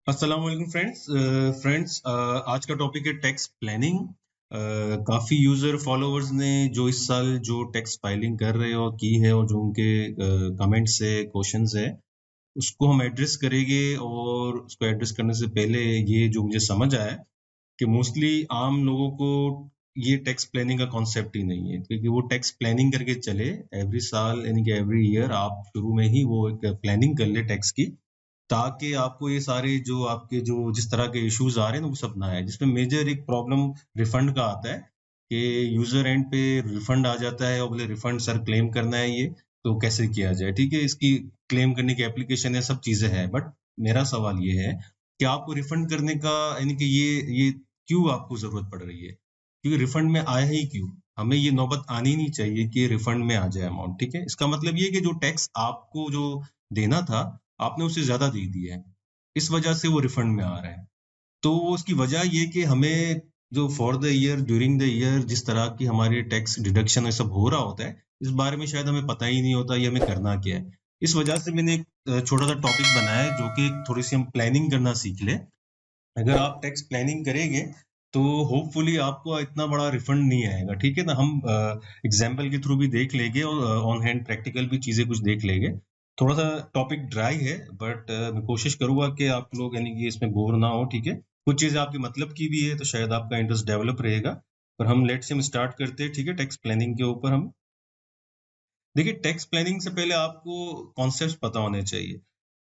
अस्सलाम वालेकुम फ्रेंड्स आज का टॉपिक है टैक्स प्लानिंग। काफ़ी यूज़र फॉलोअर्स ने जो इस साल जो टैक्स फाइलिंग कर रहे हो की है और जो उनके कमेंट्स है क्वेश्चंस है उसको हम एड्रेस करेंगे। और उसको एड्रेस करने से पहले ये जो मुझे समझ आया कि मोस्टली आम लोगों को ये टैक्स प्लानिंग का कॉन्सेप्ट ही नहीं है, क्योंकि वो टैक्स प्लानिंग करके चले एवरी साल, यानी कि एवरी ईयर आप शुरू में ही वो एक प्लानिंग कर ले टैक्स की, ताकि आपको ये सारे जो आपके जो जिस तरह के इश्यूज आ रहे हैं ना वो सब ना आए। जिसमें मेजर एक प्रॉब्लम रिफंड का आता है कि यूजर एंड पे रिफंड आ जाता है और बोले रिफंड सर क्लेम करना है, ये तो कैसे किया जाए। ठीक है, इसकी क्लेम करने की एप्लीकेशन है, सब चीजें हैं, बट मेरा सवाल ये है कि आपको रिफंड करने का, यानी कि ये क्यों आपको जरूरत पड़ रही है, क्योंकि रिफंड में आया ही क्यों। हमें ये नौबत आनी नहीं चाहिए कि रिफंड में आ जाए अमाउंट। ठीक है, इसका मतलब ये कि जो टैक्स आपको जो देना था आपने उससे ज्यादा दे दिया है, इस वजह से वो रिफंड में आ रहा है। तो उसकी वजह ये कि हमें जो for the year during the year जिस तरह की हमारी टैक्स डिडक्शन ये सब हो रहा होता है, इस बारे में शायद हमें पता ही नहीं होता ये हमें करना क्या है। इस वजह से मैंने एक छोटा सा टॉपिक बनाया है जो कि थोड़ी सी हम प्लानिंग करना सीख ले। अगर आप टैक्स प्लानिंग करेंगे तो होपफुली आपको इतना बड़ा रिफंड नहीं आएगा। ठीक है ना, हम एग्जाम्पल के थ्रू भी देख लेंगे और ऑन हैंड प्रैक्टिकल भी चीजें कुछ देख लेंगे। थोड़ा सा टॉपिक ड्राई है, बट मैं कोशिश करूंगा कि आप लोग यानी कि इसमें बोर ना हो। ठीक है, कुछ चीजें आपके मतलब की भी है तो शायद आपका इंटरेस्ट डेवलप रहेगा। पर हम लेट्स हम स्टार्ट करते हैं। ठीक है, टैक्स प्लानिंग के ऊपर हम देखिए, टैक्स प्लानिंग से पहले आपको कॉन्सेप्ट पता होने चाहिए।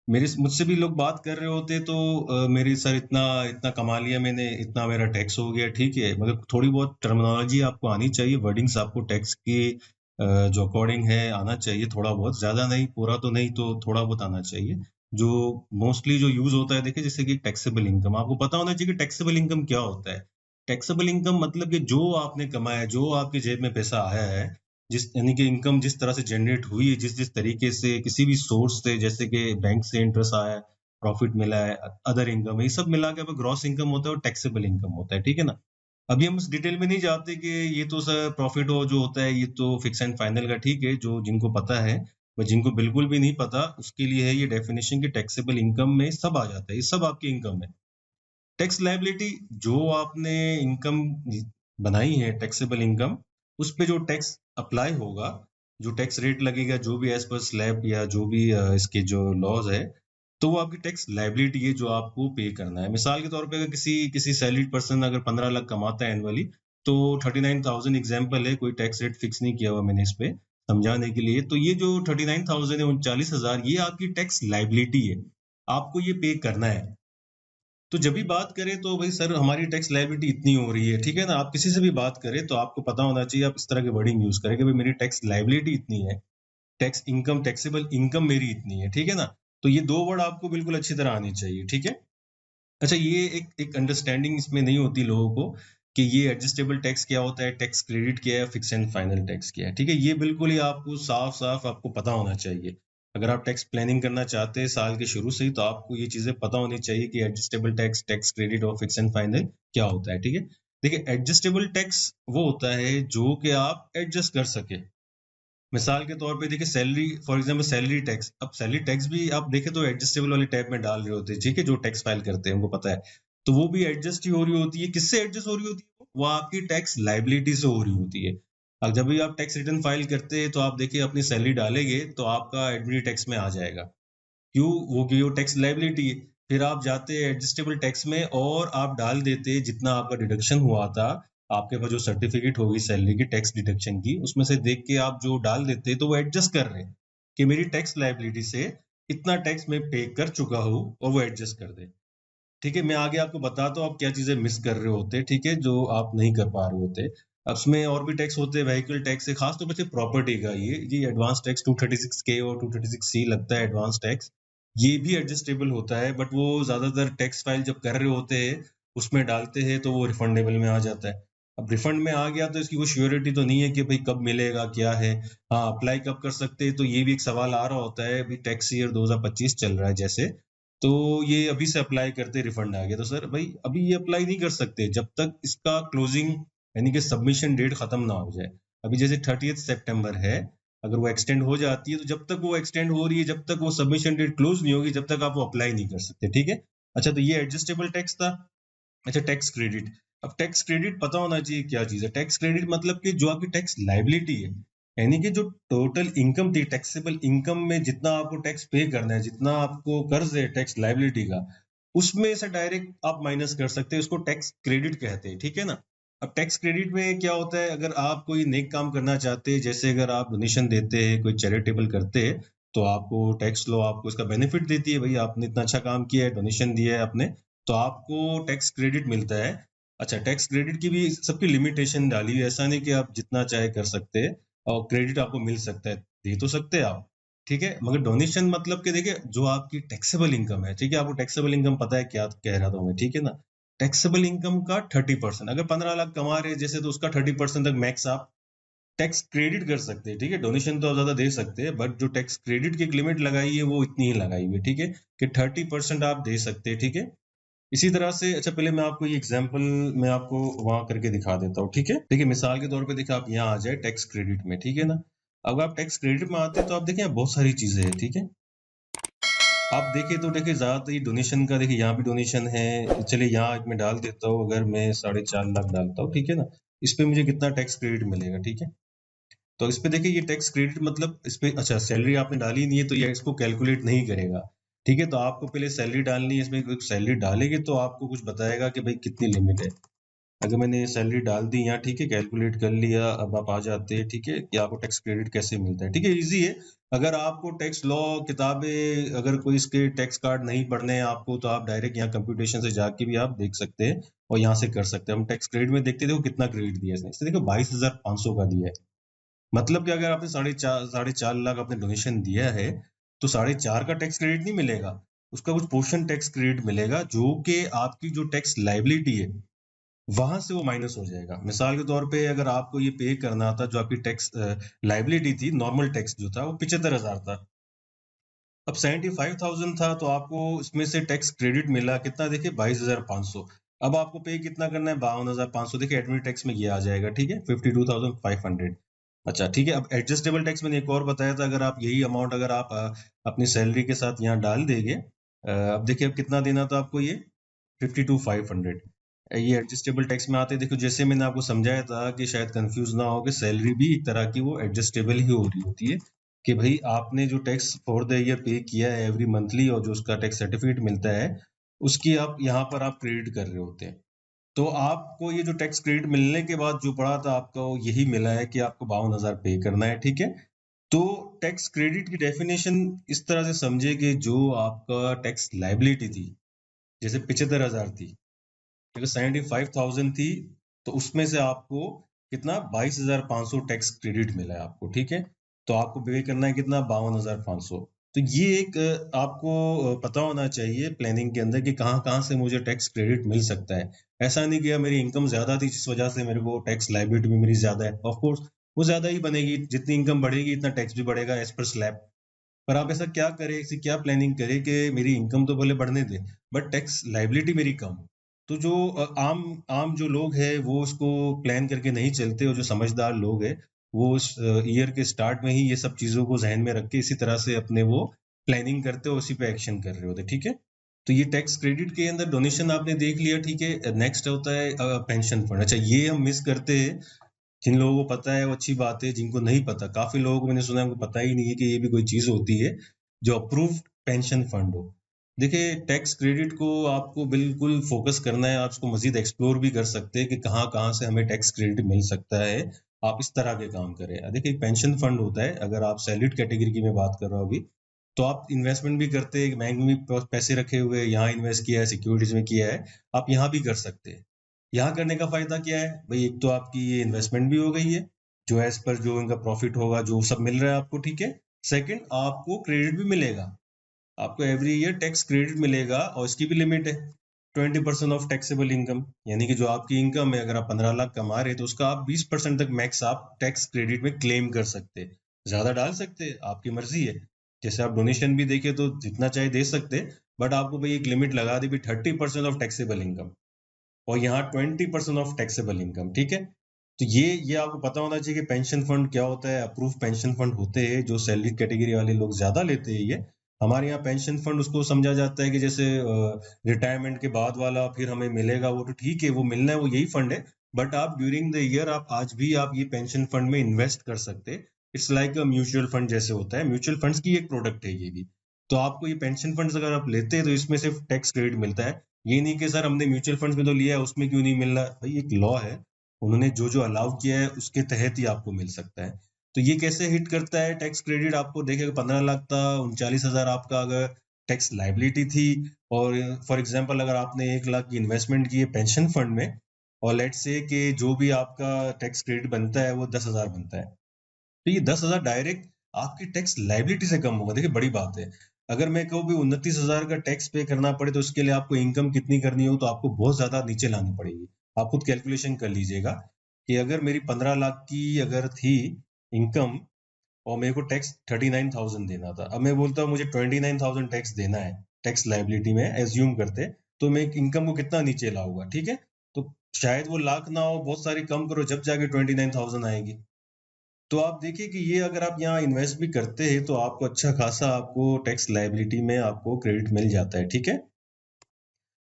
मेरे मुझसे भी लोग बात कर रहे होते तो मेरे सर इतना इतना कमा लिया मैंने, इतना मेरा टैक्स हो गया। ठीक है, मगर थोड़ी बहुत टर्मिनोलॉजी आपको आनी चाहिए, वर्डिंग्स आपको टैक्स की जो अकॉर्डिंग है आना चाहिए, थोड़ा बहुत, ज्यादा नहीं, पूरा तो नहीं, तो थोड़ा बहुत आना चाहिए। जो मोस्टली जो यूज होता है, देखिए जैसे कि टैक्सेबल इनकम, आपको पता होना चाहिए कि टैक्सेबल इनकम क्या होता है। टैक्सेबल इनकम मतलब कि जो आपने कमाया, जो आपकी जेब में पैसा आया है, जिस यानी कि इनकम जिस तरह से जनरेट हुई है, जिस जिस तरीके से किसी भी सोर्स से, जैसे कि बैंक से इंटरेस्ट आया है, प्रॉफिट मिला है, अदर इनकम है, ये सब मिला के ग्रॉस इनकम होता है और टैक्सेबल इनकम होता है। ठीक है ना, अभी हम उस डिटेल में नहीं जाते कि ये तो सर प्रॉफिट हो जो होता है ये तो फिक्स एंड फाइनल का। ठीक है, जो जिनको पता है, पर जिनको बिल्कुल भी नहीं पता उसके लिए है ये डेफिनेशन कि टैक्सेबल इनकम में सब आ जाता है, ये सब आपकी इनकम है। टैक्स लायबिलिटी, जो आपने इनकम बनाई है, टैक्सेबल इनकम, उस पे जो टैक्स अप्लाई होगा, जो टैक्स रेट लगेगा, जो भी एज पर स्लैब या जो भी इसके जो लॉज है, तो वो आपकी टैक्स लायबिलिटी है जो आपको पे करना है। मिसाल के तौर पे अगर किसी किसी सैलरीड पर्सन अगर 15 लाख कमाता है एनुअली, तो 39,000 एग्जाम्पल है, कोई टैक्स रेट फिक्स नहीं किया हुआ मैंने इस पे समझाने के लिए। तो ये जो 39,000 है, 39,000, ये आपकी टैक्स लायबिलिटी है, आपको ये पे करना है। तो जब भी बात करें तो भाई सर हमारी टैक्स लायबिलिटी इतनी हो रही है, ठीक है ना, आप किसी से भी बात करें तो आपको पता होना चाहिए, आप इस तरह के वर्डिंग यूज करें कि भाई मेरी टैक्स लायबिलिटी इतनी है, टैक्स इनकम, टैक्सेबल इनकम मेरी इतनी है। ठीक है ना, तो ये दो वर्ड आपको बिल्कुल अच्छी तरह आनी चाहिए। ठीक है, अच्छा, ये एक एक अंडरस्टैंडिंग इसमें नहीं होती लोगों को कि ये एडजस्टेबल टैक्स क्या होता है, टैक्स क्रेडिट क्या है, फिक्स एंड फाइनल टैक्स क्या है। ठीक है, ये बिल्कुल ही आपको साफ साफ आपको पता होना चाहिए। अगर आप टैक्स प्लानिंग करना चाहते हैं साल के शुरू से ही, तो आपको ये चीजें पता होनी चाहिए कि एडजस्टेबल टैक्स, टैक्स क्रेडिट और फिक्स एंड फाइनल क्या होता है। ठीक है, देखिए एडजस्टेबल टैक्स वो होता है जो कि आप एडजस्ट कर सके। मिसाल के तौर पे देखिए, salary, for example salary tax, अब सैलरी टैक्स भी आप देखें तो एडजस्टेबल वाले टैब में डाल रहे होते हैं। ठीक है, जो टैक्स फाइल करते हैं उनको पता है, तो वो भी एडजस्ट ही हो रही होती है। किससे एडजस्ट हो रही होती है? वो आपकी टैक्स लाइबिलिटी से हो रही होती है। अब जब भी आप टैक्स रिटर्न फाइल करते हैं तो आप देखिए अपनी सैलरी डालेंगे तो आपका एडमिट टैक्स में आ जाएगा। क्यों? वो की वो टैक्स लाइबिलिटी है। फिर आप जाते हैं एडजस्टेबल टैक्स में और आप डाल देते हैं जितना आपका डिडक्शन हुआ था, आपके पास जो सर्टिफिकेट होगी सैलरी की टैक्स डिडक्शन की, उसमें से देख के आप जो डाल देते हैं, तो वो एडजस्ट कर रहे हैं कि मेरी टैक्स लाइबिलिटी से इतना टैक्स मैं पे कर चुका हूँ, और वो एडजस्ट कर दे। ठीक है, मैं आगे आपको बताता हूँ आप क्या चीजें मिस कर रहे होते, ठीक है, जो आप नहीं कर पा रहे होते। अब उसमें और भी टैक्स होते हैं, व्हीकल टैक्स है, खासतौर पर प्रॉपर्टी का, ये एडवांस टैक्स 236 के और 236 सी लगता है एडवांस टैक्स। ये भी एडजस्टेबल होता है, बट वो ज्यादातर टैक्स फाइल जब कर रहे होते हैं उसमें डालते हैं तो वो रिफंडेबल में आ जाता है। अब रिफंड में आ गया तो इसकी वो श्योरिटी तो नहीं है कि भाई कब मिलेगा, क्या है। हाँ, अप्लाई कब कर सकते हैं, तो ये भी एक सवाल आ रहा होता है। अभी टैक्स ईयर 2025 चल रहा है जैसे, तो ये अभी से अप्लाई करते रिफंड आ गया, तो सर भाई अभी ये अप्लाई नहीं कर सकते जब तक इसका क्लोजिंग, यानी कि सबमिशन डेट खत्म ना हो जाए। अभी जैसे 30 सितंबर है, अगर वो एक्सटेंड हो जाती है तो जब तक वो एक्सटेंड हो रही है, जब तक वो सबमिशन डेट क्लोज नहीं होगी, जब तक आप वो अप्लाई नहीं कर सकते। ठीक है, अच्छा, तो ये एडजस्टेबल टैक्स था। अच्छा, टैक्स क्रेडिट। अब टैक्स क्रेडिट पता होना चाहिए क्या चीज है। टैक्स क्रेडिट मतलब कि जो आपकी टैक्स लाइबिलिटी है, यानी कि जो टोटल इनकम थी, टैक्सेबल इनकम में जितना आपको टैक्स पे करना है, जितना आपको कर्ज है टैक्स लाइबिलिटी का, उसमें से डायरेक्ट आप माइनस कर सकते हैं, उसको टैक्स क्रेडिट कहते हैं, ठीक है ना। अब टैक्स क्रेडिट में क्या होता है, अगर आप कोई नेक काम करना चाहते हैं, जैसे अगर आप डोनेशन देते हैं, कोई चैरिटेबल करते हैं, तो आपको टैक्स लॉ आपको इसका बेनिफिट देती है, भाई आपने इतना अच्छा काम किया है, डोनेशन दिया है आपने, तो आपको टैक्स क्रेडिट मिलता है। अच्छा, टैक्स क्रेडिट की भी सबकी लिमिटेशन डाली है, ऐसा नहीं कि आप जितना चाहे कर सकते हैं और क्रेडिट आपको मिल सकता है, दे तो सकते हैं आप, ठीक है। मगर डोनेशन मतलब कि देखिए, जो आपकी टैक्सेबल इनकम है, ठीक है, आपको टैक्सेबल इनकम पता है क्या कह रहा था मैं, ठीक है ना। टैक्सेबल इनकम का 30%, अगर 15 लाख कमा रहे हैं जैसे, तो उसका 30% तक मैक्स आप टैक्स क्रेडिट कर सकते हैं, ठीक है। डोनेशन तो आप ज्यादा दे सकते हैं, बट जो टैक्स क्रेडिट की एक लिमिट लगाई है वो इतनी ही लगाई हुई है, ठीक है, कि 30% आप दे सकते हैं, ठीक है। इसी तरह से, अच्छा पहले मैं आपको ये एग्जांपल मैं आपको वहां करके दिखा देता हूँ, ठीक है। देखिए मिसाल के तौर पे, देखिए आप यहाँ आ जाए टैक्स क्रेडिट में, ठीक है ना। अब आप टैक्स क्रेडिट में आते हैं तो आप देखिए यहाँ बहुत सारी चीजें हैं, ठीक है। आप देखिए तो देखिए ज्यादातर ये डोनेशन का, देखिए यहाँ भी डोनेशन है, चलिए यहाँ एक मैं डाल देता हूँ, अगर मैं 4.5 लाख डालता हूँ, ठीक है ना, इस पे मुझे कितना टैक्स क्रेडिट मिलेगा, ठीक है। तो इस पे देखिए ये टैक्स क्रेडिट मतलब इस पे, अच्छा सैलरी आपने डाली नहीं है तो ये इसको कैलकुलेट नहीं करेगा, ठीक है। तो आपको पहले सैलरी डालनी है, इसमें सैलरी डालेंगे तो आपको कुछ बताएगा कि भाई कितनी लिमिट है। अगर मैंने सैलरी डाल दी यहाँ, ठीक है, कैलकुलेट कर लिया, अब आप आ जाते हैं, ठीक है, कि आपको टैक्स क्रेडिट कैसे मिलता है, ठीक है, इजी है। अगर आपको टैक्स लॉ किताबें, अगर कोई इसके टैक्स कार्ड नहीं पढ़ने हैं आपको, तो आप डायरेक्ट यहाँ कंप्यूटेशन से जाके भी आप देख सकते हैं और यहाँ से कर सकते हैं। हम टैक्स क्रेडिट में देखते देखो कितना क्रेडिट दिया है इसने, इसने देखो 22,500 का दिया है। मतलब कि अगर आपने साढ़े चार लाख आपने डोनेशन दिया है, तो 4.5 का टैक्स क्रेडिट नहीं मिलेगा, उसका कुछ पोर्शन टैक्स क्रेडिट मिलेगा, जो कि आपकी जो टैक्स लाइबिलिटी है वहां से वो माइनस हो जाएगा। मिसाल के तौर पे अगर आपको ये पे करना था, जो आपकी टैक्स लाइबिलिटी थी, नॉर्मल टैक्स जो था वो 75,000 था, अब 75,000 था, तो आपको इसमें से टैक्स क्रेडिट मिला कितना, देखिए 22,500। अब आपको पे कितना करना है, 52,500, देखिए एडमिट टैक्स में ये आ जाएगा, ठीक है, 52,500। अच्छा ठीक है, अब एडजस्टेबल टैक्स मैंने एक और बताया था, अगर आप यही अमाउंट अगर आप अपनी सैलरी के साथ यहाँ डाल देंगे, अब देखिए अब कितना देना था आपको, ये 52,500। ये एडजस्टेबल टैक्स में आते, देखो जैसे मैंने आपको समझाया था कि शायद कंफ्यूज ना हो, कि सैलरी भी एक तरह की वो एडजस्टेबल ही हो रही होती है, कि भाई आपने जो टैक्स फॉर द ईयर पे किया है एवरी मंथली, और जो उसका टैक्स सर्टिफिकेट मिलता है, उसकी आप यहाँ पर आप क्रेडिट कर रहे होते हैं। तो आपको ये जो टैक्स क्रेडिट मिलने के बाद जो पड़ा था, आपको यही मिला है कि आपको 52,000 पे करना है, ठीक है। तो टैक्स क्रेडिट की डेफिनेशन इस तरह से समझे कि जो आपका टैक्स लाइबिलिटी थी, जैसे 75,000 थी, अगर 75,000 थी, तो उसमें से आपको कितना 22,500 टैक्स क्रेडिट मिला है आपको, ठीक है। तो आपको पे करना है कितना, 52,500। तो ये एक आपको पता होना चाहिए प्लानिंग के अंदर कि कहाँ कहाँ से मुझे टैक्स क्रेडिट मिल सकता है। ऐसा नहीं कि मेरी इनकम ज्यादा थी जिस वजह से मेरे को टैक्स लाइबिलिटी भी मेरी ज्यादा है, ऑफ कोर्स वो ज्यादा ही बनेगी, जितनी इनकम बढ़ेगी इतना टैक्स भी बढ़ेगा एज पर स्लैब। पर आप ऐसा क्या करें, ऐसी क्या प्लानिंग करें कि मेरी इनकम तो भले बढ़ने दे, बट टैक्स लाइबिलिटी मेरी कम हो। तो जो आम आम जो लोग हैं वो उसको प्लान करके नहीं चलते, और जो समझदार लोग हैं वो ईयर के स्टार्ट में ही ये सब चीजों को जहन में रख के इसी तरह से अपने वो प्लानिंग करते हो, उसी पे एक्शन कर रहे होते, ठीक है। तो ये टैक्स क्रेडिट के अंदर डोनेशन आपने देख लिया, ठीक है। नेक्स्ट होता है पेंशन फंड। अच्छा, ये हम मिस करते हैं, जिन लोगों को पता है वो अच्छी बात है, जिनको नहीं पता, काफी लोगों को मैंने सुना है उनको पता ही नहीं है कि ये भी कोई चीज होती है जो अप्रूव्ड पेंशन फंड हो। देखिए टैक्स क्रेडिट को आपको बिल्कुल फोकस करना है, आप इसको मजीद एक्सप्लोर भी कर सकते हैं कि कहाँ कहाँ से हमें टैक्स क्रेडिट मिल सकता है, आप इस तरह के काम करें। देखिए पेंशन फंड होता है, अगर आप सैलरीड कैटेगरी की मैं बात कर रहा हूँ अभी, तो आप इन्वेस्टमेंट भी करते हैं, बैंक में भी पैसे रखे हुए हैं, यहाँ इन्वेस्ट किया है, सिक्योरिटीज में किया है, आप यहाँ भी कर सकते हैं। यहाँ करने का फायदा क्या है भाई, एक तो आपकी ये इन्वेस्टमेंट भी हो गई है, जो एज पर जो इनका प्रॉफिट होगा जो सब मिल रहा है आपको, ठीक है। सेकंड, आपको क्रेडिट भी मिलेगा, आपको एवरी ईयर टैक्स क्रेडिट मिलेगा, और इसकी भी लिमिट है 20% ऑफ टैक्सेबल इनकम, यानी कि जो आपकी इनकम है, अगर आप 15 लाख कमा रहे हैं तो उसका आप 20% तक मैक्स आप टैक्स क्रेडिट में क्लेम कर सकते हैं। ज्यादा डाल सकते हैं, आपकी मर्जी है। जैसे आप डोनेशन भी देखे तो जितना चाहे दे सकते हैं, बट आपको भाई एक लिमिट लगा दी भी 30% ऑफ टैक्सेबल इनकम, और यहाँ 20% ऑफ टैक्सेबल इनकम, ठीक है। तो ये आपको पता होना चाहिए कि पेंशन फंड क्या होता है। अप्रूव पेंशन फंड होते हैं, जो सैलरी कैटेगरी वाले लोग ज्यादा लेते हैं ये, हमारे यहाँ पेंशन फंड उसको समझा जाता है कि जैसे रिटायरमेंट के बाद वाला फिर हमें मिलेगा, वो तो ठीक है, वो मिलना है, वो यही फंड है। बट आप ड्यूरिंग द ईयर आप आज भी आप ये पेंशन फंड में इन्वेस्ट कर सकते हैं। It's like a mutual fund जैसे होता है, म्यूचुअल फंड्स की एक प्रोडक्ट है ये भी। तो आपको ये पेंशन फंड्स अगर आप लेते हैं तो इसमें सिर्फ टैक्स क्रेडिट मिलता है। ये नहीं कि सर हमने म्यूचुअल फंड्स में तो लिया है, उसमें क्यों नहीं मिल रहा। भाई एक लॉ है, उन्होंने जो जो अलाउ किया है उसके तहत ही आपको मिल सकता है। तो ये कैसे हिट करता है टैक्स क्रेडिट, आपको देखेगा 15 लाख था, 39,000 आपका अगर टैक्स लाइबिलिटी थी, और फॉर एग्जांपल अगर आपने 1 लाख की इन्वेस्टमेंट की है पेंशन फंड में, और लेट्स से कि जो भी आपका टैक्स क्रेडिट बनता है वो 10,000 बनता है, तो ये 10,000 डायरेक्ट आपकी टैक्स लाइबिलिटी से कम होगा। देखिए बड़ी बात है। अगर मैं कहूँ भी 29,000 का टैक्स पे करना पड़े तो उसके लिए आपको इनकम कितनी करनी हो, तो आपको बहुत ज्यादा नीचे लानी पड़ेगी। आप खुद कैलकुलेशन कर लीजिएगा कि अगर मेरी 15 लाख की अगर थी इनकम, और मेरे को टैक्स 39,000 देना था, अब मैं बोलता हूँ मुझे 29,000 टैक्स देना है टैक्स लाइबिलिटी में, एज्यूम करते, तो मैं इनकम को कितना नीचे लाऊंगा, ठीक है। तो शायद वो लाख ना हो, बहुत सारी कम करो, जब जाके 29,000 आएगी। तो आप देखिए कि ये अगर आप यहाँ इन्वेस्ट भी करते हैं तो आपको अच्छा खासा आपको टैक्स लाइबिलिटी में आपको क्रेडिट मिल जाता है, ठीक है।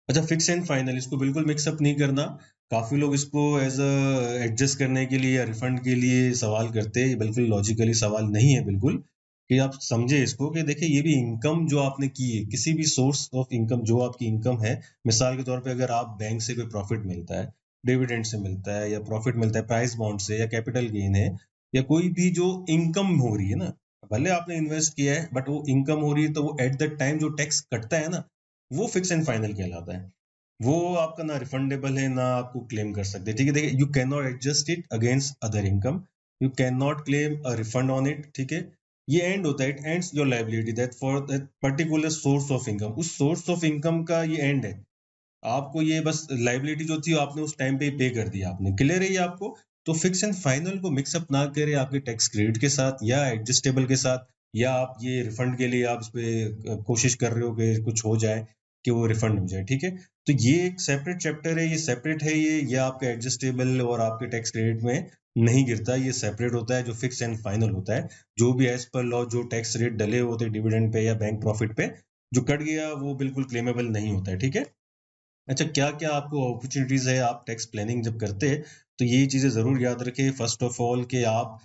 अच्छा, फिक्स एंड फाइनल, इसको बिल्कुल मिक्सअप नहीं करना। काफी लोग इसको एज अ एडजस्ट करने के लिए या रिफंड के लिए सवाल करते हैं, ये बिल्कुल लॉजिकली सवाल नहीं है बिल्कुल। कि आप समझे इसको कि देखिए ये भी इनकम जो आपने की है, किसी भी सोर्स ऑफ इनकम जो आपकी इनकम है, मिसाल के तौर पे अगर आप बैंक से कोई प्रॉफिट मिलता है, डिविडेंड से मिलता है, या प्रॉफिट मिलता है प्राइस बॉन्ड से, या कैपिटल गेन है, या कोई भी जो इनकम हो रही है ना, भले आपने इन्वेस्ट किया है बट वो इनकम हो रही है, तो वो एट द टाइम जो टैक्स कटता है ना, वो फिक्स एंड फाइनल कहलाता है। वो आपका ना रिफंडेबल है ना आपको क्लेम कर सकते, ठीक है। देखिए you can not adjust it against other income, you can not claim a refund on it, ठीक है। ये एंड होता है, it ends your liability that for that particular source of income, उस सोर्स ऑफ इनकम का ये and है। आपको ये बस लाइबिलिटी जो थी आपने उस टाइम पे पे कर दिया, आपने क्लियर है ये आपको। तो फिक्स एंड फाइनल को मिक्सअप ना करें आपके टैक्स क्रेडिट के साथ या एडजस्टेबल के साथ, या आप ये रिफंड के लिए आप इस पे कोशिश कर रहे हो कि कुछ हो जाए कि वो रिफंड हो जाए, ठीक है। तो ये एक सेपरेट चैप्टर है, ये सेपरेट है, ये आपके एडजस्टेबल और आपके टैक्स क्रेडिट में नहीं गिरता, ये सेपरेट होता है जो फिक्स एंड फाइनल होता है। जो भी एज पर लॉ जो टैक्स रेट डले होते डिविडेंड पे या बैंक प्रॉफिट पे जो कट गया, वो बिल्कुल क्लेमेबल नहीं होता है, ठीक है। अच्छा, क्या-क्या आपको अपॉर्चुनिटीज़ है आप टैक्स प्लानिंग जब करते हैं, तो ये चीज़ें ज़रूर याद रखें। फर्स्ट ऑफ ऑल कि आप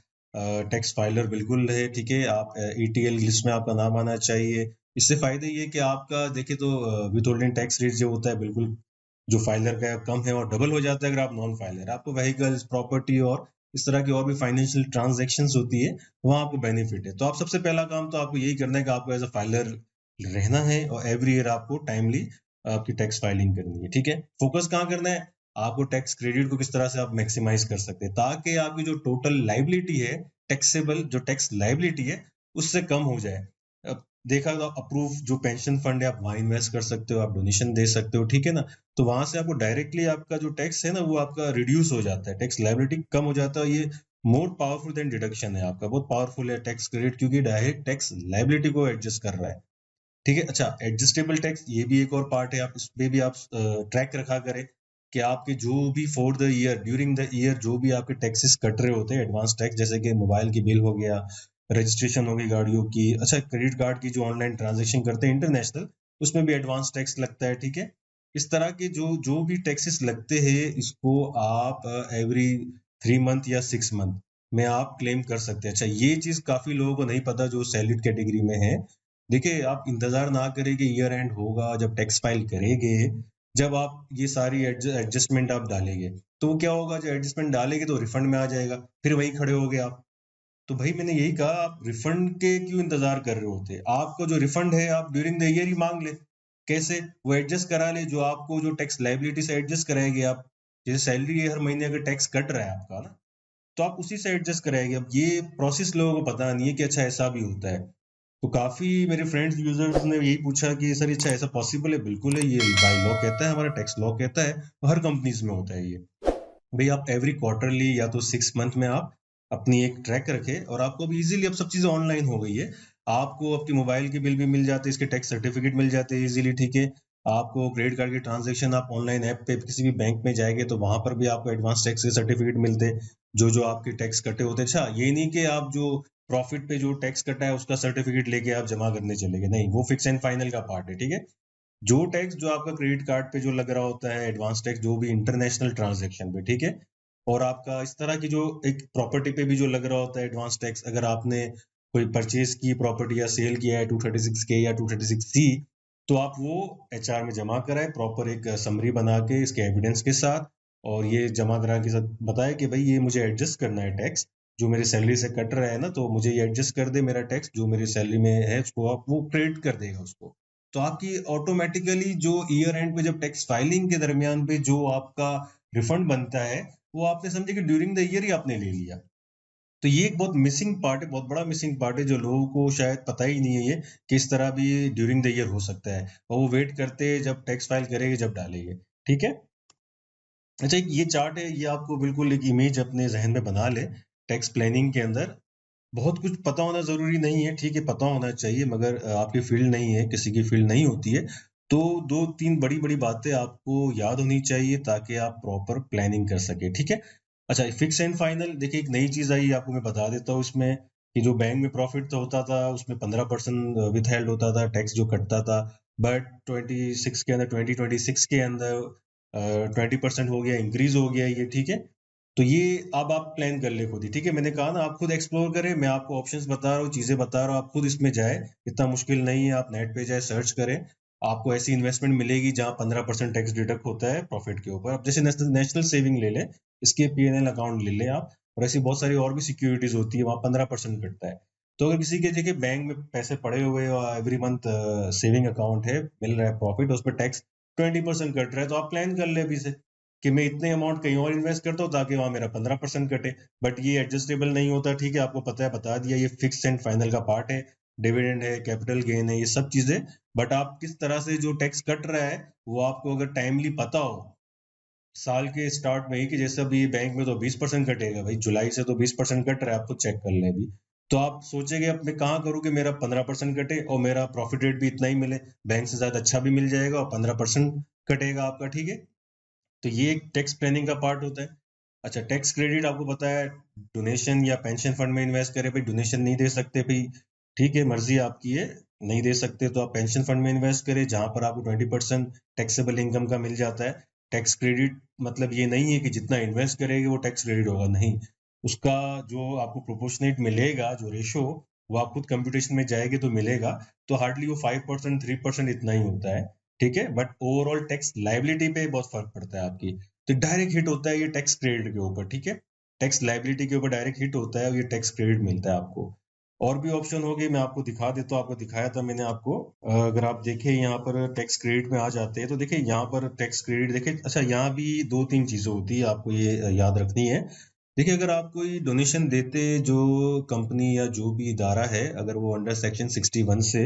टैक्स फाइलर बिल्कुल रहे, ठीक है। आप ईटीएल लिस्ट में आपका नाम आना चाहिए। इससे फ़ायदा ये है कि आपका देखें तो विथहोल्डिंग टैक्स रेट जो होता है बिल्कुल जो फाइलर का है कम है, और डबल हो जाता है अगर आप नॉन फाइलर। आपको व्हीकल्स, प्रॉपर्टी और इस तरह की और भी फाइनेंशियल ट्रांज़ैक्शंस होती है, वहाँ आपको बेनिफिट है। तो आप सबसे पहला काम तो आपको यही करना है कि आपको एज़ अ फाइलर रहना है, और एवरी ईयर आपको टाइमली आपकी टैक्स फाइलिंग करनी है, ठीक है। फोकस कहाँ करना है, आपको टैक्स क्रेडिट को किस तरह से आप मैक्सिमाइज कर सकते हैं, ताकि आपकी जो टोटल लाइबिलिटी है, टैक्सेबल जो टैक्स लाइबिलिटी है, उससे कम हो जाए। अब देखा तो अप्रूव जो पेंशन फंड है आप वहां इन्वेस्ट कर सकते हो, आप डोनेशन दे सकते हो, ठीक है ना। तो वहां से आपको डायरेक्टली आपका जो टैक्स है ना वो आपका रिड्यूस हो जाता है, टैक्स लाइबिलिटी कम हो जाता है। ये मोर पावरफुल देन डिडक्शन है आपका, बहुत पावरफुल है टैक्स क्रेडिट, क्योंकि डायरेक्ट टैक्स लाइबिलिटी को एडजस्ट कर रहा है, ठीक है। अच्छा, एडजस्टेबल टैक्स ये भी एक और पार्ट है, आप इसमें भी आप ट्रैक रखा करें कि आपके जो भी for the year during the year जो भी आपके टैक्सेस कट रहे होते हैं, एडवांस टैक्स, जैसे कि मोबाइल की बिल हो गया, रजिस्ट्रेशन हो गई गाड़ियों की, अच्छा क्रेडिट कार्ड की जो ऑनलाइन ट्रांजेक्शन करते हैं इंटरनेशनल, उसमें भी एडवांस टैक्स लगता है, ठीक है। इस तरह के जो जो भी टैक्सेस लगते हैं, इसको आप एवरी 3 मंथ या 6 मंथ में आप क्लेम कर सकते हैं। अच्छा, ये चीज काफी लोगों को नहीं पता जो सैलरीड कैटेगरी में है। देखिए आप इंतजार ना करें कि ईयर एंड होगा जब टैक्स फाइल करेंगे, जब आप ये सारी एडजस्टमेंट आप डालेंगे, तो वो क्या होगा, जब एडजस्टमेंट डालेंगे तो रिफंड में आ जाएगा, फिर वही खड़े हो गए आप। तो भाई मैंने यही कहा, आप रिफंड के क्यों इंतजार कर रहे होते, आपको जो रिफंड है आप ड्यूरिंग द ईयर ही मांग ले। कैसे, वो एडजस्ट करा ले, जो आपको जो टैक्स लाइबिलिटी से एडजस्ट कराएंगे आप, जैसे सैलरी है हर महीने अगर टैक्स कट रहा है आपका ना, तो आप उसी से एडजस्ट कराएंगे। अब ये प्रोसेस लोगों को पता नहीं है कि अच्छा ऐसा भी होता है। तो काफी मेरे फ्रेंड्स यूजर्स ने यही पूछा कि सर अच्छा ऐसा पॉसिबल है, बिल्कुल है, ये बाय लॉ कहता है, हमारा टैक्स लॉ कहता है, हर कंपनीज में होता है ये। भाई आप एवरी क्वार्टरली या तो 6 मंथ में आप अपनी एक ट्रैक रखें, और आपको भी इजीली अब सब चीजें ऑनलाइन हो गई है। आपको आपकी मोबाइल के बिल भी मिल जाते हैं, इसके टैक्स सर्टिफिकेट मिल जाते हैं इजीली, ठीक है। आपको क्रेडिट कार्ड के ट्रांजेक्शन आप ऑनलाइन ऐप पे किसी भी बैंक में जाएंगे तो वहां पर भी आपको एडवांस टैक्स के सर्टिफिकेट मिलते हैं, जो जो आपके टैक्स कटे होते हैं। अच्छा, ये नहीं कि आप जो प्रॉफिट पे जो टैक्स कटा है उसका सर्टिफिकेट लेके आप जमा करने चले गए, नहीं, वो फिक्स एंड फाइनल का पार्ट है, ठीक है। जो टैक्स जो आपका क्रेडिट कार्ड पे जो लग रहा होता है, एडवांस टैक्स जो भी इंटरनेशनल ट्रांजैक्शन पे, ठीक है, और आपका इस तरह की जो एक प्रॉपर्टी पे भी जो लग रहा होता है एडवांस टैक्स, अगर आपने कोई परचेज की प्रॉपर्टी या सेल किया है 236 के या 236 सी, तो आप वो एचआर में जमा कराए प्रॉपर एक समरी बना के इसके एविडेंस के साथ, और ये जमा करा के साथ बताए कि भाई ये मुझे एडजस्ट करना है टैक्स, जो मेरी सैलरी से कट रहा है ना, तो मुझे ये एडजस्ट कर दे मेरा टैक्स जो मेरी सैलरी में है, उसको आप वो क्रेडिट कर देगा उसको। तो आपकी ऑटोमेटिकली जो ईयर एंड पे जब टैक्स फाइलिंग के दरमियान पे जो आपका रिफंड बनता है, वो आपने समझे कि ड्यूरिंग द ईयर ही आपने ले लिया। तो ये एक बहुत मिसिंग पार्ट है, बहुत बड़ा मिसिंग पार्ट है, जो लोगों को शायद पता ही नहीं है ये कि इस तरह भी ड्यूरिंग द ईयर हो सकता है, और वो वेट करते हैं जब टैक्स फाइल करेंगे जब डालेंगे, ठीक है। अच्छा, एक ये चार्ट है, ये आपको बिल्कुल एक इमेज अपने जहन में बना ले। टैक्स प्लानिंग के अंदर बहुत कुछ पता होना जरूरी नहीं है, ठीक है, पता होना चाहिए, मगर आपकी फील्ड नहीं है, किसी की फील्ड नहीं होती है, तो दो तीन बड़ी बड़ी बातें आपको याद होनी चाहिए ताकि आप प्रॉपर प्लानिंग कर सके, ठीक है। अच्छा, फिक्स एंड फाइनल, देखिए एक नई चीज आई आपको मैं बता देता हूँ इसमें, कि जो बैंक में प्रॉफिट तो होता था उसमें 15% विथ हेल्ड होता था टैक्स जो कटता था, बट 26 के अंदर 2026 के अंदर 20% हो गया, इंक्रीज हो गया ये, ठीक है। तो ये अब आप प्लान कर ले खुद ही, ठीक है, मैंने कहा ना आप खुद एक्सप्लोर करें, मैं आपको ऑप्शंस बता रहा हूँ, चीजें बता रहा हूँ, आप खुद इसमें जाए, इतना मुश्किल नहीं है, आप नेट पे जाए सर्च करें, आपको ऐसी इन्वेस्टमेंट मिलेगी जहां 15% टैक्स डिडक्ट होता है प्रॉफिट के ऊपर। अब जैसे नेशनल सेविंग ले लें, इसके पीएनएल अकाउंट ले लें आप, और ऐसी बहुत सारी और भी सिक्योरिटीज होती है, वहां 15% कटता है। तो अगर किसी के देखिए बैंक में पैसे पड़े हुए और एवरी मंथ सेविंग अकाउंट है, मिल रहा है प्रॉफिट, उस पर टैक्स 20% कट रहा है, तो आप प्लान कर ले अभी से कि मैं इतने अमाउंट कहीं और इन्वेस्ट करता हूँ ताकि वहां मेरा 15% कटे। बट ये एडजस्टेबल नहीं होता, ठीक है, आपको पता है, बता दिया, ये फिक्स एंड फाइनल का पार्ट है, डिविडेंड है, कैपिटल गेन है, ये सब चीजें। बट आप किस तरह से जो टैक्स कट रहा है वो आपको अगर टाइमली पता हो साल के स्टार्ट में ही, कि जैसे अभी बैंक में तो 20% कटेगा भाई, जुलाई से तो 20% कट रहा है, आप तो चेक कर ले अभी, तो आप सोचेंगे अब मैं कहाँ करूँ कि मेरा 15% कटे और मेरा प्रॉफिट रेट भी इतना ही मिले, बैंक से ज्यादा अच्छा भी मिल जाएगा और 15% कटेगा आपका, ठीक है। तो ये एक टैक्स प्लानिंग का पार्ट होता है। अच्छा, टैक्स क्रेडिट आपको पता है, डोनेशन या पेंशन फंड में इन्वेस्ट करें, भाई डोनेशन नहीं दे सकते भाई, ठीक है, मर्जी आपकी है, नहीं दे सकते तो आप पेंशन फंड में इन्वेस्ट करें जहां पर आपको 20% टैक्सेबल इनकम का मिल जाता है। टैक्स क्रेडिट मतलब ये नहीं है कि जितना इन्वेस्ट करेंगे वो टैक्स क्रेडिट होगा, नहीं, उसका जो आपको प्रोपोर्शनेट मिलेगा जो रेशो, वो आप खुद कंप्यूटेशन में जाएंगे तो मिलेगा, तो हार्डली वो 5% 3% इतना ही होता है, ठीक है। बट ओवरऑल टैक्स लाइबिलिटी पे बहुत फर्क पड़ता है आपकी, तो डायरेक्ट हिट होता है ये टैक्स क्रेडिट के ऊपर, ठीक है, टैक्स लाइबिलिटी के ऊपर डायरेक्ट हिट होता है और ये टैक्स क्रेडिट मिलता है आपको। और भी ऑप्शन हो गए, मैं आपको दिखा देता हूँ, आपको दिखाया था मैंने आपको, अगर आप देखें यहाँ पर टैक्स क्रेडिट में आ जाते हैं तो देखिए यहाँ पर टैक्स क्रेडिट देखें। अच्छा, यहाँ भी दो तीन चीजें होती है, आपको ये याद रखनी है। देखिए, अगर आप कोई डोनेशन देते, जो कंपनी या जो भी इदारा है, अगर वो अंडर सेक्शन 61 से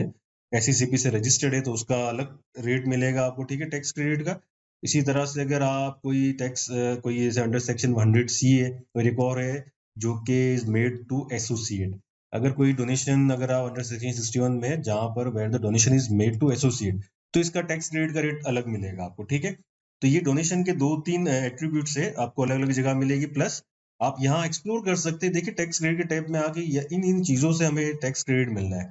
एसईसीपी से रजिस्टर्ड है तो उसका अलग रेट मिलेगा आपको, ठीक है, टैक्स क्रेडिट का। इसी तरह से अगर आप कोई टैक्स कोई ऐसे अंडर सेक्शन 100 सी है, और एक और है जो कि इज मेड टू एसोसिएट, अगर कोई डोनेशन अगर आप अंडर सेक्शन 61 में है, जहां पर where the donation is made to associate, तो इसका टैक्स क्रेडिट का रेट अलग मिलेगा आपको, ठीक है। तो ये डोनेशन के दो तीन एट्रीब्यूट से आपको अलग अलग जगह मिलेगी, प्लस आप यहाँ एक्सप्लोर कर सकते हैं, देखिए टैक्स क्रेडिट के टैब में आके इन इन चीजों से हमें टैक्स क्रेडिट मिलना है,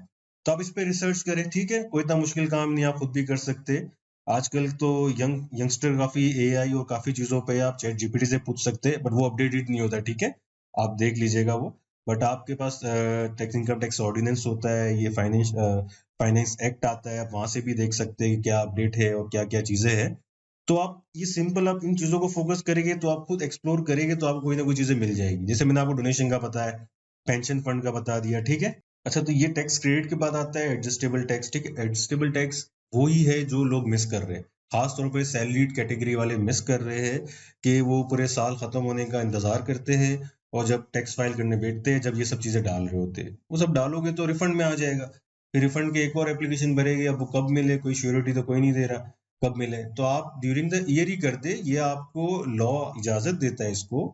तो आप इस पे रिसर्च करें, ठीक है, कोई इतना मुश्किल काम नहीं, आप खुद भी कर सकते। आजकल तो यंगस्टर काफी एआई और काफी चीजों पे आप चैट जीपीटी से पूछ सकते हैं, बट वो अपडेटेड नहीं होता, ठीक है, आप देख लीजिएगा वो। बट आपके पास टैक्स इनकम टैक्स ऑर्डिनेंस होता है, ये फाइनेंस एक्ट आता है, आप वहां से भी देख सकते हैं कि क्या अपडेट है और क्या क्या चीजें हैं। तो आप ये सिंपल, आप इन चीजों को फोकस करेंगे तो आप खुद एक्सप्लोर करेंगे तो आपको कोई ना कोई चीजें मिल जाएगी, जैसे मैंने आपको डोनेशन का बताया, पेंशन फंड का बता दिया, ठीक है। अच्छा, तो ये टैक्स क्रेडिट के बाद आता है एडजस्टेबल टैक्स, ठीक है, एडजस्टेबल टैक्स वो ही है जो लोग मिस कर रहे हैं, खास तौर पर सैलरीड कैटेगरी वाले मिस कर रहे हैं, कि वो पूरे साल खत्म होने का इंतजार करते हैं और जब टैक्स फाइल करने बैठते हैं, जब ये सब चीजें डाल रहे होते हैं, वो सब डालोगे तो रिफंड में आ जाएगा, फिर रिफंड के एक और एप्लीकेशन भरेगी, अब वो कब मिले, कोई श्योरिटी तो कोई नहीं दे रहा कब मिले, तो आप ड्यूरिंग द ईयर ही कर दे, ये आपको लॉ इजाजत देता है इसको,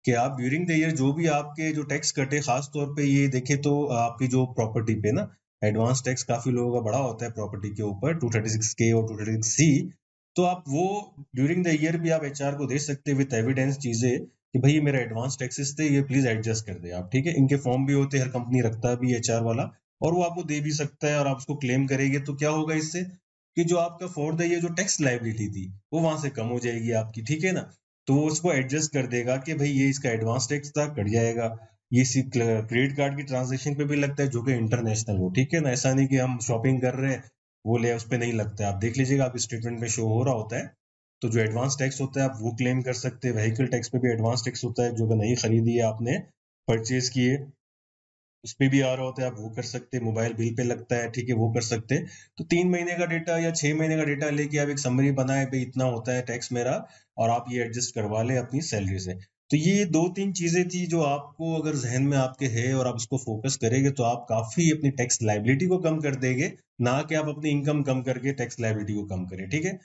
कि आप ड्यूरिंग द ईयर जो भी आपके जो टैक्स कटे, खास तौर पे ये देखे तो आपकी जो प्रॉपर्टी पे ना एडवांस टैक्स काफी लोगों का बड़ा होता है प्रॉपर्टी के ऊपर, 236 के और 236 सी, तो आप वो ड्यूरिंग द ईयर भी आप एचआर को दे सकते हैं विद एविडेंस चीजें, कि भाई ये मेरा एडवांस टैक्सेस थे, ये प्लीज एडजस्ट कर दे आप, ठीक है। इनके फॉर्म भी होते हैं, हर कंपनी रखता भी एचआर वाला, और वो आपको दे भी सकता है, और आप उसको क्लेम करेंगे तो क्या होगा इससे कि जो आपका फॉर द ये जो टैक्स लायबिलिटी थी वो वहां से कम हो जाएगी आपकी, ठीक है ना। तो वो उसको एडजस्ट कर देगा कि भाई ये इसका एडवांस टैक्स था, कट जाएगा। ये क्रेडिट कार्ड की ट्रांजेक्शन पे भी लगता है जो कि इंटरनेशनल हो, ठीक है ना। ऐसा नहीं कि हम शॉपिंग कर रहे हैं वो ले उस पर नहीं लगता है। आप देख लीजिएगा, आप स्टेटमेंट में शो हो रहा होता है। तो जो एडवांस टैक्स होता है आप वो क्लेम कर सकते हैं। व्हीकल टैक्स पे भी एडवांस टैक्स होता है, जो कि नहीं खरीदी है आपने, परचेज किए, उस पे भी आ रहा होता है, आप वो कर सकते हैं। मोबाइल बिल पे लगता है, ठीक है, वो कर सकते हैं। तो 3 महीने का डेटा या 6 महीने का डेटा लेके आप एक समरी बनाए, भाई इतना होता है टैक्स मेरा, और आप ये एडजस्ट करवा ले अपनी सैलरी से। तो ये 2-3 चीजें थी जो आपको अगर जहन में आपके है और आप इसको फोकस करेंगे तो आप काफी अपनी टैक्स लाइबिलिटी को कम कर देंगे, ना कि आप अपनी इनकम कम करके टैक्स लाइबिलिटी को कम करें, ठीक है।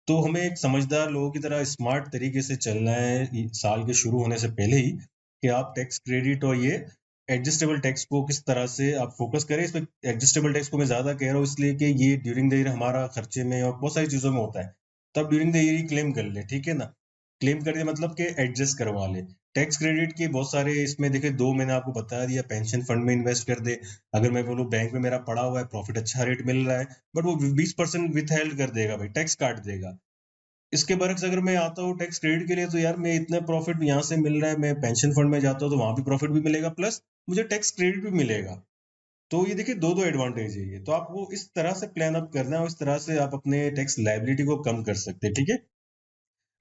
तो हमें एक समझदार लोगों की तरह स्मार्ट तरीके से चलना है साल के शुरू होने से पहले ही, कि आप टैक्स क्रेडिट और ये एडजस्टेबल टैक्स को किस तरह से आप फोकस करें। इसमें एडजस्टेबल टैक्स को मैं ज्यादा कह रहा हूँ इसलिए कि ये ड्यूरिंग द ईयर हमारा खर्चे में और बहुत सारी चीजों में होता है, तब during the year he claim कर ले, ठीक है ना। क्लेम करने मतलब कि एडजस्ट करवा ले। टैक्स क्रेडिट के बहुत सारे इसमें देखिए, दो मैंने आपको बता दिया, पेंशन फंड में इन्वेस्ट कर दे। अगर मैं बोलूँ बैंक में मेरा पड़ा हुआ है, प्रॉफिट अच्छा रेट मिल रहा है, बट वो 20% विथ हेल्ड कर देगा, भाई टैक्स काट देगा। इसके बरक्स अगर मैं आता हूँ टैक्स क्रेडिट के लिए, तो यार मैं इतना प्रॉफिट यहाँ से मिल रहा है, मैं पेंशन फंड में जाता हूँ तो वहां भी प्रॉफिट भी मिलेगा, प्लस मुझे टैक्स क्रेडिट भी मिलेगा। तो ये देखिए, दो दो एडवांटेज है ये। तो आप वो इस तरह से प्लान अप करना है, और इस तरह से आप अपने टैक्स लाइबिलिटी को कम कर सकते हैं, ठीक है।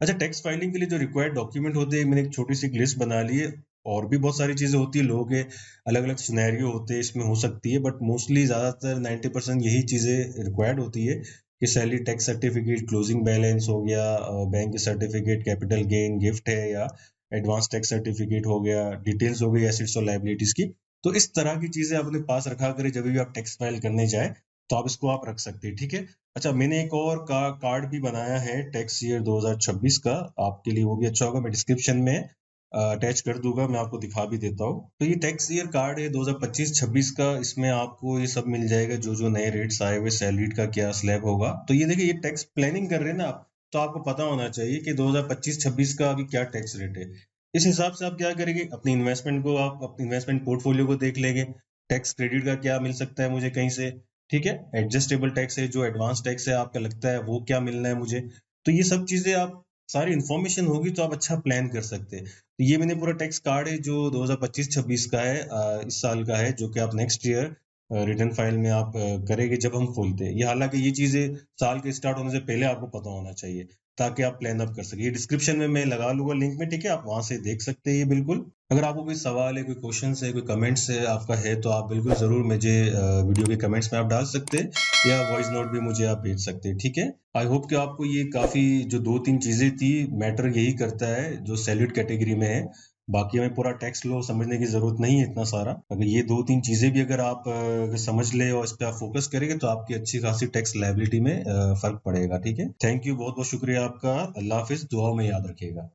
अच्छा, टैक्स फाइलिंग के लिए जो रिक्वायर्ड डॉक्यूमेंट होते हैं, मैंने एक छोटी सी लिस्ट बना ली है। और भी बहुत सारी चीजें होती है, लोगों के अलग अलग सिनेरियो होते हैं, इसमें हो सकती है, बट मोस्टली ज्यादातर 90% यही चीजें रिक्वायर्ड होती है कि salary tax certificate, closing balance हो गया, bank certificate, capital gain gift है, या एडवांस टैक्स सर्टिफिकेट हो गया, डिटेल्स हो गई एसेट्स और लाइबिलिटीज की। तो इस तरह की चीजें अपने पास रखा करें, जब भी आप टैक्स फाइल करने जाए तो आप इसको आप रख सकते हैं, ठीक है। अच्छा, मैंने एक और कार्ड भी बनाया है टैक्स ईयर 2026 का, आपके लिए वो भी अच्छा होगा। मैं डिस्क्रिप्शन में अटैच कर दूंगा, मैं आपको दिखा भी देता हूँ। तो ये टैक्स ईयर कार्ड है 2025-26 का, इसमें आपको ये सब मिल जाएगा, जो जो नए रेट्स आए हुए, सैलरी का क्या स्लैब होगा। तो ये देखिए, ये टैक्स प्लानिंग कर रहे हैं ना आप, तो आपको पता होना चाहिए कि 2025-26 का अभी क्या टैक्स रेट है। इस हिसाब से आप क्या करेंगे, अपनी इन्वेस्टमेंट को, आप अपनी इन्वेस्टमेंट पोर्टफोलियो को देख लेंगे, टैक्स क्रेडिट का क्या मिल सकता है मुझे कहीं से, ठीक है। एडजस्टेबल टैक्स है, जो एडवांस टैक्स है आपका लगता है, वो क्या मिलना है मुझे। तो ये सब चीजें आप, सारी इन्फॉर्मेशन होगी तो आप अच्छा प्लान कर सकते हैं। तो ये मैंने पूरा टैक्स कार्ड है जो 2025-26 का है, इस साल का है, जो कि आप नेक्स्ट ईयर रिटर्न फाइल में आप करेंगे जब हम खोलते हैं। ये हालांकि ये चीजें साल के स्टार्ट होने से पहले आपको पता होना चाहिए, ताकि आप प्लान अप कर सके। ये डिस्क्रिप्शन में मैं लगा लूंगा लिंक में, ठीक है, आप वहां से देख सकते हैं ये बिल्कुल। अगर आपको कोई सवाल है, कोई क्वेश्चन है, कोई कमेंट्स है आपका है, तो आप बिल्कुल जरूर मुझे वीडियो के कमेंट्स में आप डाल सकते हैं, या वॉइस नोट भी मुझे आप भेज सकते हैं, ठीक है। आई होप कि आपको ये काफी, जो 2-3 चीजें थी, मैटर यही करता है जो सैल्यूट कैटेगरी में है। बाकी हमें पूरा टैक्स लॉ समझने की जरूरत नहीं है इतना सारा। अगर ये 2-3 चीजें भी अगर आप समझ ले और इस पे आप फोकस करेंगे, तो आपकी अच्छी खासी टैक्स लायबिलिटी में फर्क पड़ेगा, ठीक है। थैंक यू, बहुत बहुत शुक्रिया आपका। अल्लाह हाफिज, दुआओं में याद रखिएगा।